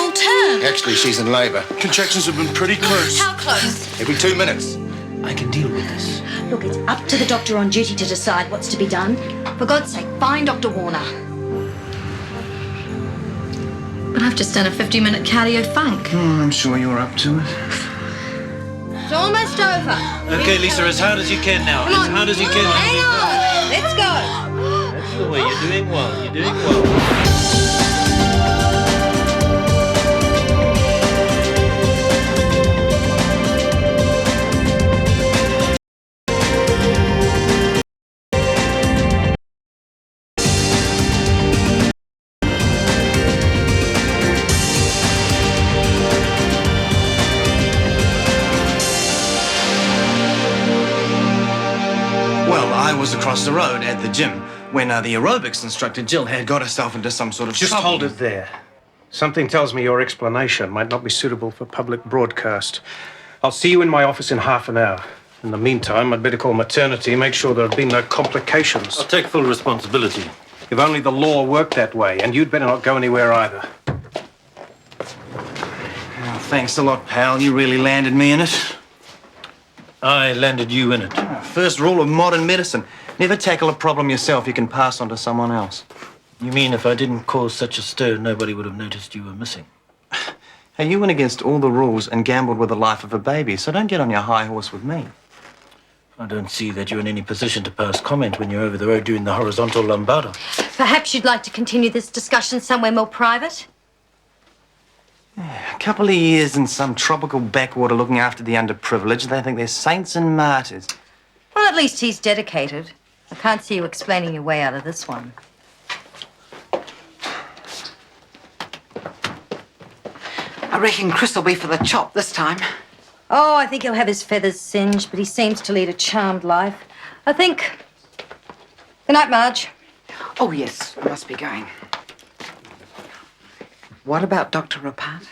natural turn. Actually, she's in labour. Contractions have been pretty close. How close? Every 2 minutes. I can deal with this. Look, it's up to the doctor on duty to decide what's to be done. For God's sake, find Dr. Warner. But I've just done a 50-minute cardio funk. I'm sure you're up to it. It's almost over. Okay, Lisa, as hard as you can now. Come on. As hard as you can. Hang on. Let's go. That's the way. You're doing well. You're doing well. I was across the road at the gym when the aerobics instructor, Jill, had got herself into some sort of Just trouble. hold it there. Something tells me your explanation might not be suitable for public broadcast. I'll see you in my office in half an hour. In the meantime, I'd better call maternity, make sure there have been no complications. I'll take full responsibility. If only the law worked that way, and you'd better not go anywhere either. Oh, thanks a lot, pal. You really landed me in it. I landed you in it. First rule of modern medicine. Never tackle a problem yourself you can pass on to someone else. You mean if I didn't cause such a stir, nobody would have noticed you were missing? Hey, you went against all the rules and gambled with the life of a baby, so don't get on your high horse with me. I don't see that you're in any position to pass comment when you're over the road doing the horizontal lambada. Perhaps you'd like to continue this discussion somewhere more private? A couple of years in some tropical backwater looking after the underprivileged, they think they're saints and martyrs. Well, at least he's dedicated. I can't see you explaining your way out of this one. I reckon Chris will be for the chop this time. Oh, I think he'll have his feathers singed, but he seems to lead a charmed life. I think... Good night, Marge. Oh, yes, I must be going. What about Dr. Rapata?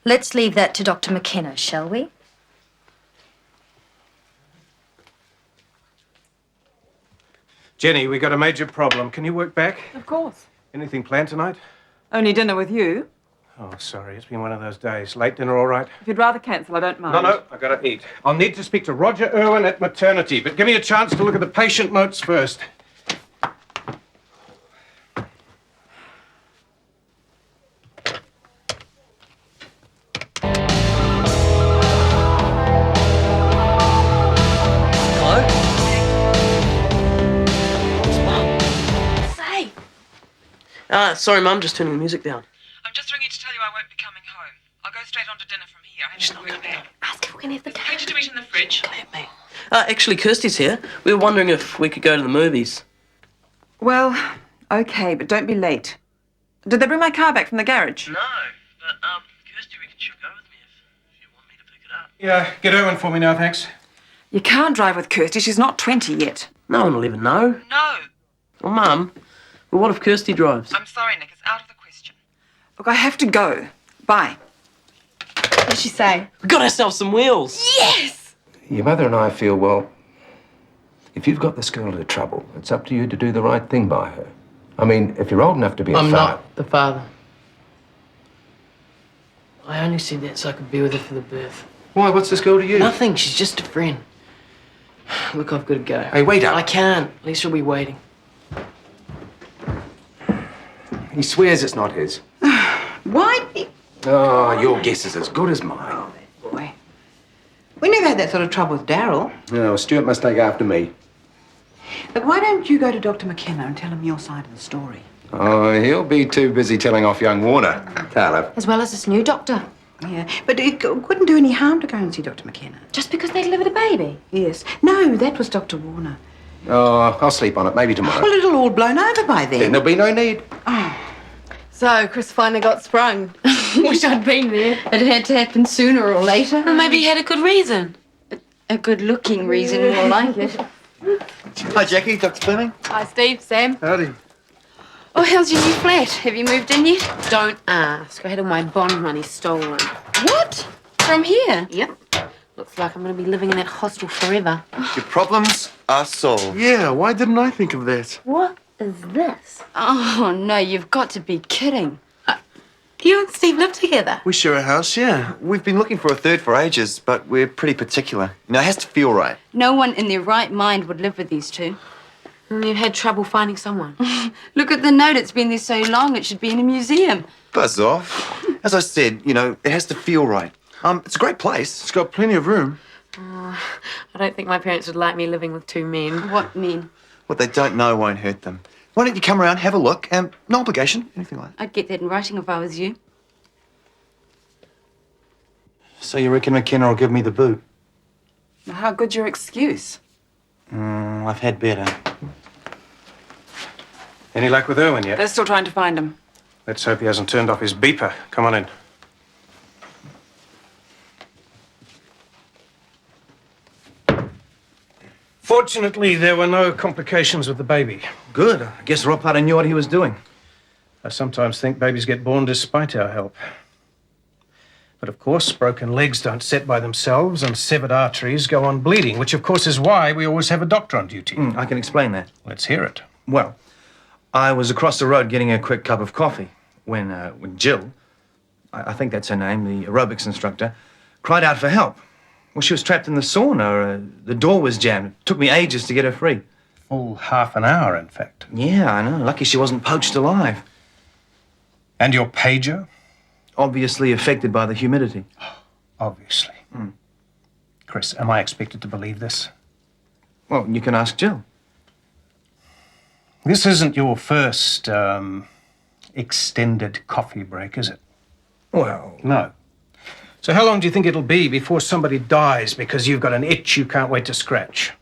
Let's leave that to Dr. McKenna, shall we? Jenny, we got a major problem. Can you work back? Of course. Anything planned tonight? Only dinner with you. Oh, sorry. It's been one of those days. Late dinner, all right? If you'd rather cancel, I don't mind. No, I gotta eat. I'll need to speak to Roger Irwin at maternity, but give me a chance to look at the patient notes first. Sorry, Mum, just turning the music down. I'm just ringing to tell you I won't be coming home. I'll go straight on to dinner from here. She's not coming home. Ask if we can have the There's plenty to eat in the fridge. Let me. Actually, Kirsty's here. We were wondering if we could go to the movies. Well, okay, but don't be late. Did they bring my car back from the garage? No, but, Kirsty, she'll go with me if you want me to pick it up. Yeah, get Irwin for me now, thanks. You can't drive with Kirsty. She's not 20 yet. No one will even know. No. Well, Mum, well, what if Kirsty drives? I'm sorry, Nick. It's out of the question. Look, I have to go. Bye. What did she say? We got ourselves some wheels. Yes! Your mother and I feel, well, if you've got this girl into trouble, it's up to you to do the right thing by her. I mean, if you're old enough to be a I'm father... not the father. I only said that so I could be with her for the birth. Why, what's this girl to you? Nothing, she's just a friend. Look, I've got to go. Hey, wait up. I can't. Lisa will be waiting. He swears it's not his. Why? Oh, your guess is as good as mine. Oh, that boy. We never had that sort of trouble with Darryl. No, Stuart must take after me. But why don't you go to Dr. McKenna and tell him your side of the story? Oh, he'll be too busy telling off young Warner. Tell As well as this new doctor. Yeah, but it wouldn't do any harm to go and see Dr. McKenna. Just because they delivered a baby? Yes. No, that was Dr. Warner. Oh, I'll sleep on it, maybe tomorrow. Well, it'll all blown over by then. Then there'll be no need. So, Chris finally got sprung. Wish I'd been there. It had to happen sooner or later. Well, maybe he had a good reason. A good-looking reason, more like it. Hi, Jackie. Dr. Fleming. Hi, Steve, Sam. Howdy. Oh, how's your new flat? Have you moved in yet? Don't ask. I had all my bond money stolen. What? From here? Yep. Looks like I'm going to be living in that hostel forever. Your problems are solved. Yeah, why didn't I think of that? What is this? Oh, no, you've got to be kidding. You and Steve live together. We share a house, yeah. We've been looking for a third for ages, but we're pretty particular. You know, it has to feel right. No one in their right mind would live with these two. And you've had trouble finding someone. Look at the note. It's been there so long, it should be in a museum. Buzz off. As I said, you know, it has to feel right. It's a great place. It's got plenty of room. I don't think my parents would like me living with two men. What men? What they don't know won't hurt them. Why don't you come around, have a look, and no obligation, anything like that. I'd get that in writing if I was you. So you reckon McKenna will give me the boot? Now, how good's your excuse? I've had better. Any luck with Irwin yet? They're still trying to find him. Let's hope he hasn't turned off his beeper. Come on in. Fortunately, there were no complications with the baby. Good. I guess Rob Potter knew what he was doing. I sometimes think babies get born despite our help. But of course, broken legs don't set by themselves and severed arteries go on bleeding, which of course is why we always have a doctor on duty. I can explain that. Let's hear it. Well, I was across the road getting a quick cup of coffee when Jill, I think that's her name, the aerobics instructor, cried out for help. Well, she was trapped in the sauna. The door was jammed. It took me ages to get her free. Full half an hour, in fact. Yeah, I know. Lucky she wasn't poached alive. And your pager? Obviously affected by the humidity. Obviously. Chris, am I expected to believe this? Well, you can ask Jill. This isn't your first, extended coffee break, is it? Well, No. So how long do you think it'll be before somebody dies because you've got an itch you can't wait to scratch?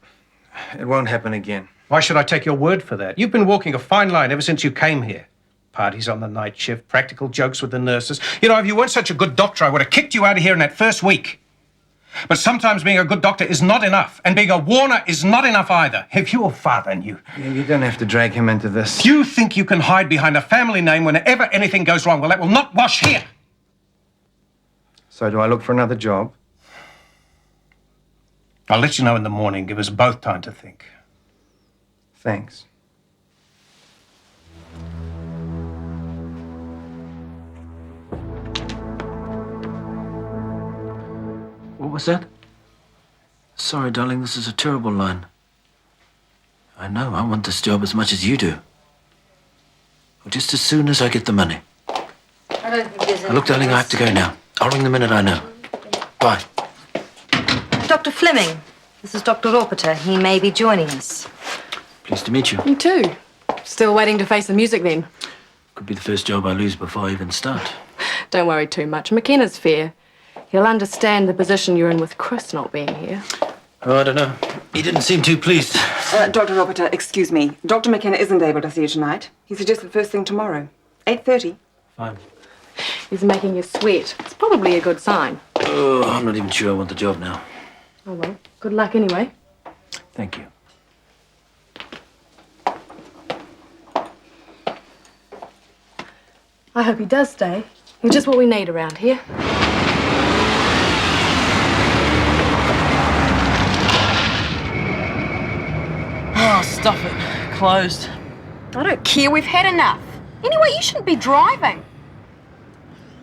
it won't happen again. Why should I take your word for that? You've been walking a fine line ever since you came here. Parties on the night shift, practical jokes with the nurses. You know, if you weren't such a good doctor, I would have kicked you out of here in that first week. But sometimes being a good doctor is not enough, and being a warner is not enough either. If your father knew. You don't have to drag him into this. You think you can hide behind a family name whenever anything goes wrong. Well, that will not wash here. So do I look for another job? I'll let you know in the morning. Give us both time to think. Thanks. What was that? Sorry, darling, this is a terrible line. I know, I want this job as much as you do. Well, just as soon as I get the money. I don't think there's Look, darling, I have to go now. I'll ring the minute I know. Bye. Dr. Fleming, this is Dr. Ropeter. He may be joining us. Pleased to meet you. You too. Still waiting to face the music then? Could be the first job I lose before I even start. Don't worry too much. McKenna's fair. He'll understand the position you're in with Chris not being here. Oh, I don't know. He didn't seem too pleased. Dr. Ropeter, excuse me. Dr. McKenna isn't able to see you tonight. He suggested first thing tomorrow. 8:30. Fine. He's making you sweat. It's probably a good sign. Oh, I'm not even sure I want the job now. Oh well, good luck anyway. Thank you. I hope he does stay. He's just what we need around here. Oh, stuff it. Closed. I don't care. We've had enough. Anyway, you shouldn't be driving.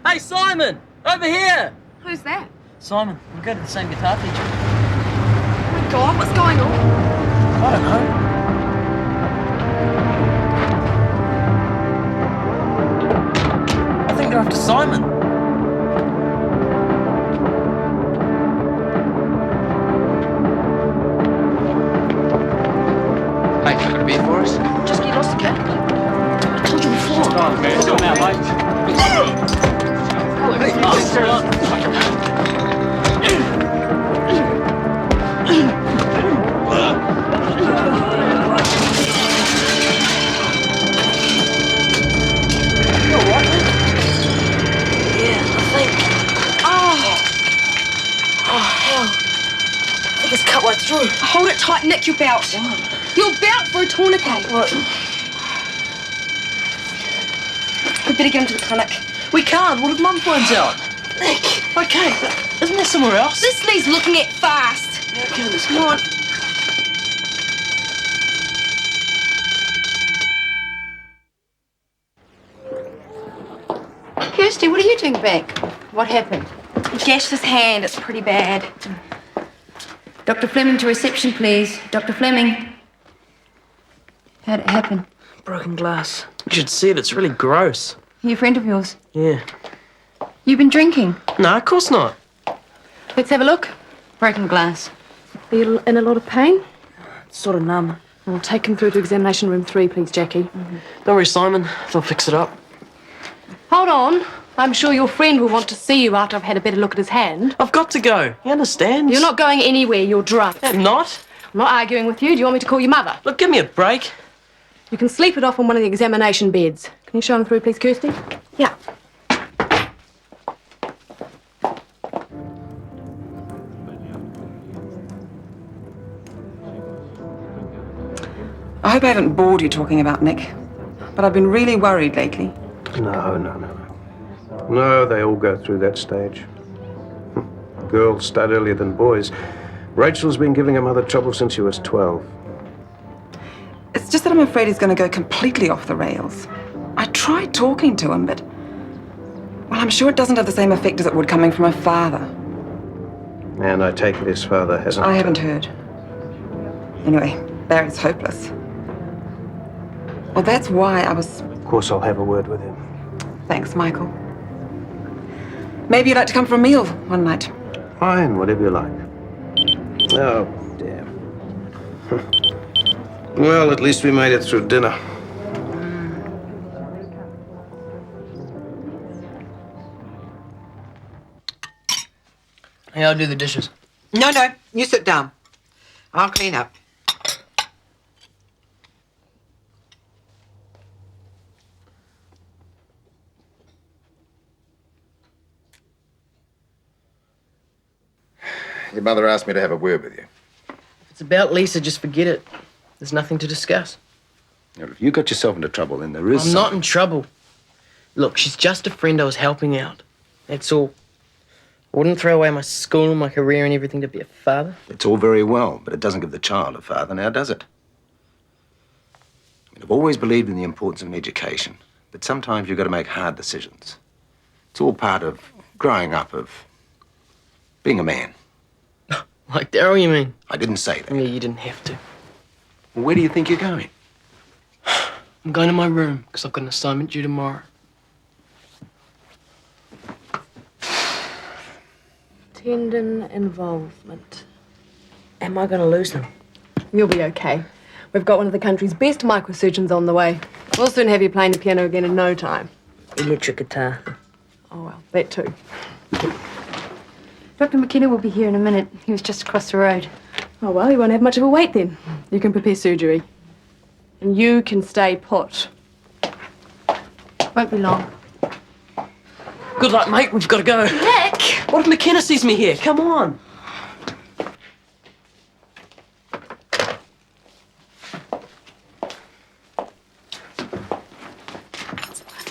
Hey, Simon! Over here! Who's that? Simon, we go to the same guitar teacher. Oh my God, what's going on? I don't know. I think they're after Simon. Hey, you got a beer for us? Just get lost again. I told you before. Okay, so now, mate. Hold it tight, Nick, your belt. Your belt for a tourniquet. We better get him to the clinic. We can't. What if Mum finds out? Nick. Okay, but isn't there somewhere else? This needs looking at fast. Yeah, okay, let's Come go. on. Kirsty, what are you doing back? What happened? He gashed his hand. It's pretty bad. Dr. Fleming to reception, please. Dr. Fleming. How'd it happen? Broken glass. You should see it. It's really gross. You a friend of yours? Yeah. You've been drinking? No, of course not. Let's have a look. Broken glass. Are you in a lot of pain? It's sort of numb. Well, take him through to examination room 3, please, Jackie. Don't worry, Simon. They'll fix it up. Hold on. I'm sure your friend will want to see you after I've had a better look at his hand. I've got to go. He understands. You're not going anywhere. You're drunk. I'm not. I'm not arguing with you. Do you want me to call your mother? Look, give me a break. You can sleep it off on one of the examination beds. Can you show him through, please, Kirsty? Yeah. I hope I haven't bored you talking about Nick, but I've been really worried lately. No, they all go through that stage. Girls start earlier than boys. Rachel's been giving her mother trouble since she was 12. It's just that I'm afraid he's going to go completely off the rails. I tried talking to him, but... well, I'm sure it doesn't have the same effect as it would coming from a father. And I take it his father hasn't... I haven't heard. Anyway, Barry's hopeless. Well, that's why I was... Of course, I'll have a word with him. Thanks, Michael. Maybe you'd like to come for a meal one night. Fine, whatever you like. Oh, damn. Well, at least we made it through dinner. Hey, I'll do the dishes. No, you sit down. I'll clean up. Your mother asked me to have a word with you. If it's about Lisa, just forget it. There's nothing to discuss. Now, if you got yourself into trouble, then there is I'm not in trouble. Look, she's just a friend I was helping out. That's all. I wouldn't throw away my school, my career and everything to be a father. It's all very well, but it doesn't give the child a father now, does it? I mean, I've always believed in the importance of an education, but sometimes you've got to make hard decisions. It's all part of growing up, of being a man. Like Daryl, you mean? I didn't say that. Yeah, you didn't have to. Well, where do you think you're going? I'm going to my room because I've got an assignment due tomorrow. Tendon involvement. Am I going to lose them? You'll be okay. We've got one of the country's best microsurgeons on the way. We'll soon have you playing the piano again in no time. Electric guitar. Oh, well, that too. Dr. McKenna will be here in a minute. He was just across the road. Oh, well, you won't have much of a wait then. You can prepare surgery. And you can stay put. Won't be long. Good luck, mate. We've got to go. Nick! What if McKenna sees me here? Come on.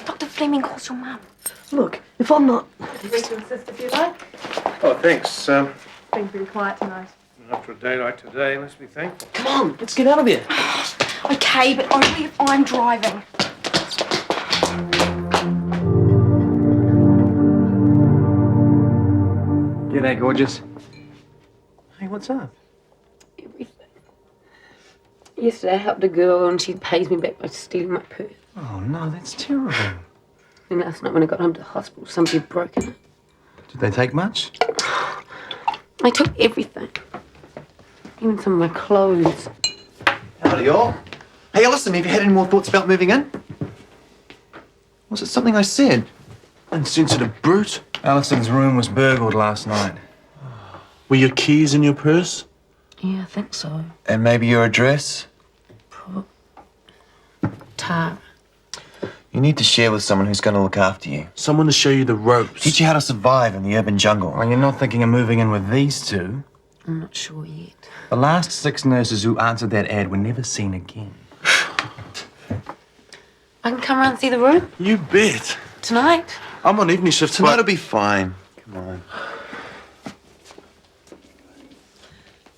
Dr. Fleming calls your mum. Look, if I'm not... You to insist if you like. Oh, thanks. It's been pretty quiet tonight. After a day like today, let's be thankful. Come on, let's get out of here. Okay, but only if I'm driving. G'day, gorgeous. Hey, what's up? Everything. Yesterday I helped a girl and she pays me back by stealing my purse. Oh, no, that's terrible. And last night when I got home to the hospital, somebody had broken it. Did they take much? They took everything. Even some of my clothes. Howdy, y'all. Hey, listen, have you had any more thoughts about moving in? Was it something I said? Insensitive brute. Alison's room was burgled last night. Were your keys in your purse? Yeah, I think so. And maybe your address? Tara. You need to share with someone who's going to look after you. Someone to show you the ropes. Teach you how to survive in the urban jungle. Well, you're not thinking of moving in with these two. I'm not sure yet. The last 6 nurses who answered that ad were never seen again. I can come around and see the room You bet. tonight. I'm on evening shift Tonight'll tonight. be fine. Come on.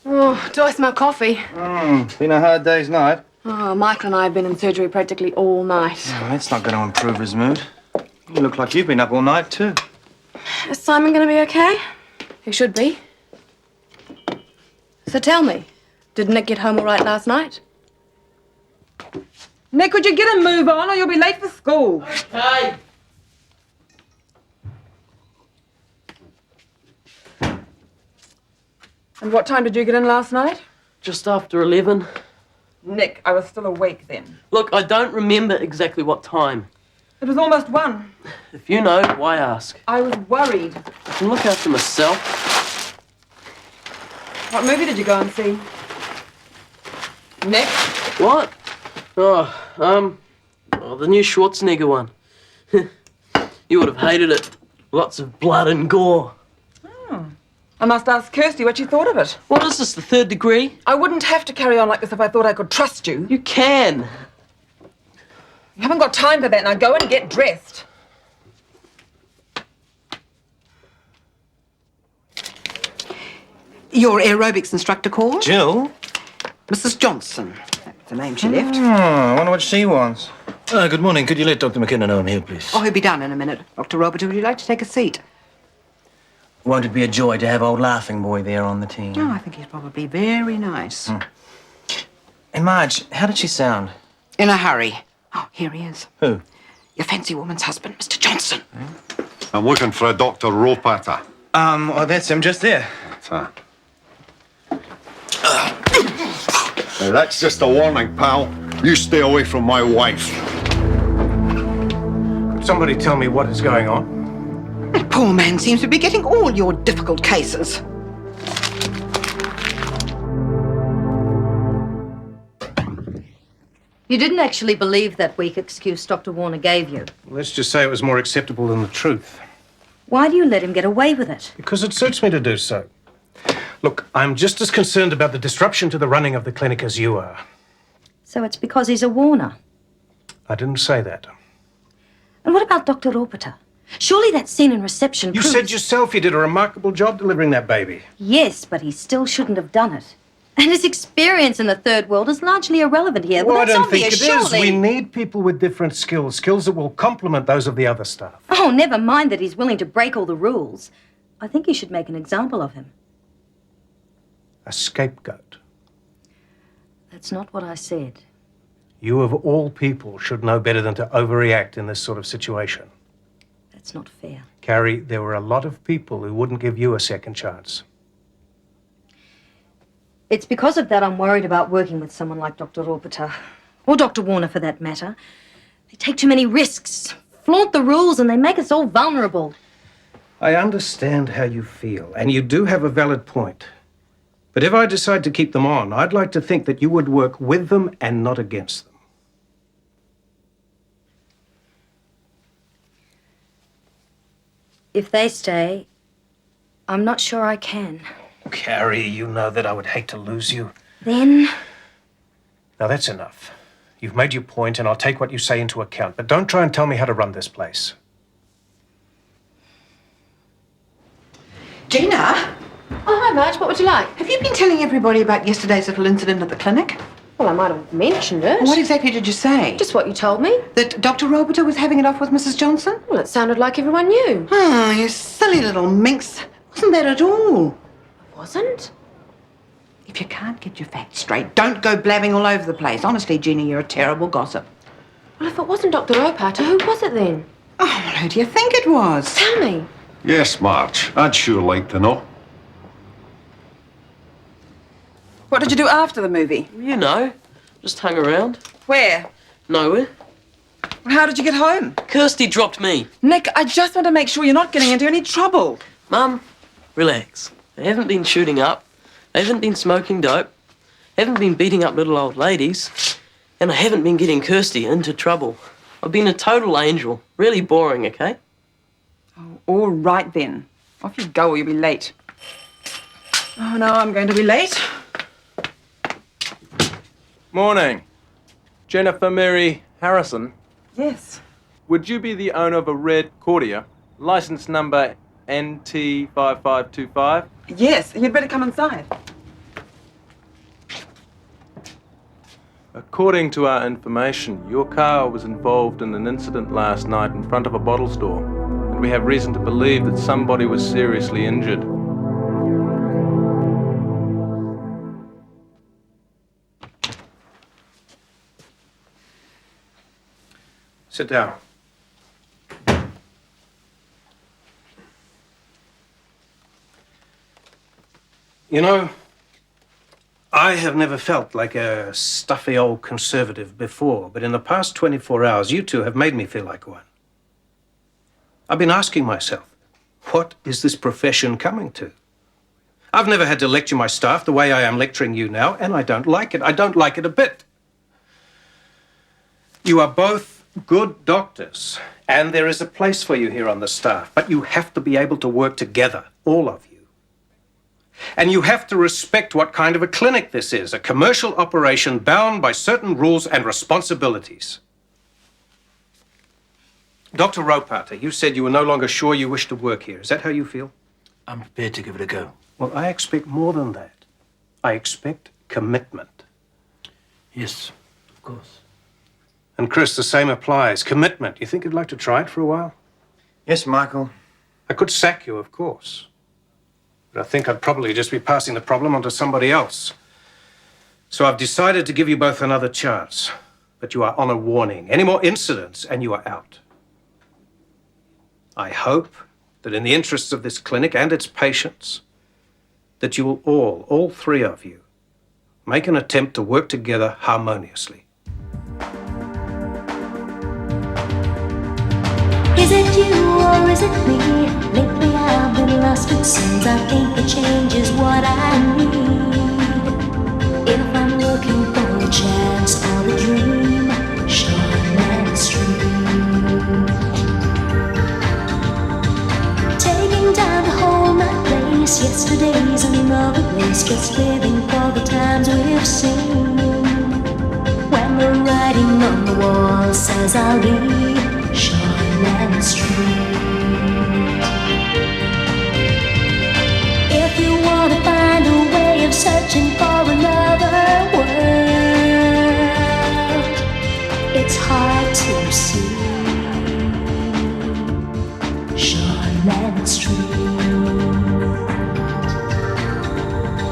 Oh, do I smell coffee? Been a hard day's night. Oh, Michael and I have been in surgery practically all night. Oh, that's not going to improve his mood. You look like you've been up all night, too. Is Simon going to be okay? He should be. So tell me, did Nick get home all right last night? Nick, would you get a move on or you'll be late for school? Hey! And what time did you get in last night? Just after 11. Nick, I was still awake then. Look, I don't remember exactly what time. It was almost 1. If you know, why ask? I was worried. I can look after myself. What movie did you go and see? Nick? What? Oh, the new Schwarzenegger one. You would have hated it. Lots of blood and gore. I must ask Kirsty what she thought of it. What is this, the 3rd degree? I wouldn't have to carry on like this if I thought I could trust you. You can. You haven't got time for that. Now go and get dressed. Your aerobics instructor called? Jill? Mrs. Johnson. That's the name she left. I wonder what she wants. Good morning. Could you let Dr. McKenna know I'm here, please? Oh, he'll be down in a minute. Dr. Roberts, would you like to take a seat? Won't it be a joy to have old Laughing Boy there on the team? Oh, I think he's probably very nice. And Marge, how did she sound? In a hurry. Oh, here he is. Who? Your fancy woman's husband, Mr. Johnson. I'm looking for a Dr. Ropater. Oh, that's him just there. Now, that's just a warning, pal. You stay away from my wife. Could somebody tell me what is going on? That poor man seems to be getting all your difficult cases. You didn't actually believe that weak excuse Dr. Warner gave you. Let's just say it was more acceptable than the truth. Why do you let him get away with it? Because it suits me to do so. Look, I'm just as concerned about the disruption to the running of the clinic as you are. So it's because he's a Warner. I didn't say that. And what about Dr. Ropeter? Surely that scene in reception You proves... said yourself you did a remarkable job delivering that baby. Yes, but he still shouldn't have done it. And his experience in the third world is largely irrelevant here. Well, I that's don't think obvious, it is. surely. We need people with different skills, skills that will complement those of the other staff. Oh, never mind that he's willing to break all the rules. I think you should make an example of him. A scapegoat. That's not what I said. You, of all people, should know better than to overreact in this sort of situation. That's not fair. Carrie, there were a lot of people who wouldn't give you a second chance. It's because of that I'm worried about working with someone like Dr. Ropeter, or Dr. Warner for that matter. They take too many risks, flaunt the rules, and they make us all vulnerable. I understand how you feel, and you do have a valid point. But if I decide to keep them on, I'd like to think that you would work with them and not against them. If they stay, I'm not sure I can. Carrie, you know that I would hate to lose you. Then... Now that's enough. You've made your point, and I'll take what you say into account. But don't try and tell me how to run this place. Gina, Oh, hi, Marge. What would you like? have you been telling everybody about yesterday's little incident at the clinic? Well, I might have mentioned it. What exactly did you say? Just what you told me. That Dr. Roberter was having it off with Mrs. Johnson? Well, it sounded like everyone knew. Oh, you silly little minx. Wasn't that at all? Wasn't? If you can't get your facts straight, don't go blabbing all over the place. Honestly, Gina, you're a terrible gossip. Well, if it wasn't Dr. Ropeter, who was it then? Oh, well, who do you think it was? Tell me. Yes, Marge. I'd sure like to know. What did you do after the movie? You know, just hung around. Where? Nowhere. How did you get home? Kirsty dropped me. Nick, I just want to make sure you're not getting into any trouble. Mum, relax. I haven't been shooting up. I haven't been smoking dope. I haven't been beating up little old ladies. And I haven't been getting Kirsty into trouble. I've been a total angel. Really boring, okay? Oh, all right then. Off you go or you'll be late. Oh, no, I'm going to be late. Morning. Jennifer Mary Harrison. Yes. Would you be the owner of a red Cordia, license number NT5525? Yes, you'd better come inside. According to our information, your car was involved in an incident last night in front of a bottle store, and we have reason to believe that somebody was seriously injured. Sit down. You know, I have never felt like a stuffy old conservative before, but in the past 24 hours, you two have made me feel like one. I've been asking myself, what is this profession coming to? I've never had to lecture my staff the way I am lecturing you now, and I don't like it. I don't like it a bit. You are both good doctors, and there is a place for you here on the staff, but you have to be able to work together, all of you. And you have to respect what kind of a clinic this is, a commercial operation bound by certain rules and responsibilities. Dr. Ropater, you said you were no longer sure you wish to work here. Is that how you feel? I'm prepared to give it a go. Well, I expect more than that. I expect commitment. Yes, of course. And Chris, the same applies. Commitment. You think you'd like to try it for a while? Yes, Michael. I could sack you, of course. But I think I'd probably just be passing the problem on to somebody else. So I've decided to give you both another chance. But you are on a warning. Any more incidents and you are out. I hope that in the interests of this clinic and its patients, that you will all three of you, make an attempt to work together harmoniously. Is it you or is it me? Lately I've been lost it seems. I think the change is what I need. If I'm looking for a chance or a dream, Shortland Street. Taking time to hold my place. Yesterday's another place. Just living for the times we've seen. When the writing on the wall says I'll be Shortland Street. If you want to find a way of searching for another world, it's hard to see Shortland Street.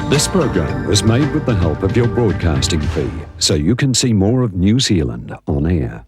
This program was made with the help of your broadcasting fee, so you can see more of New Zealand on air.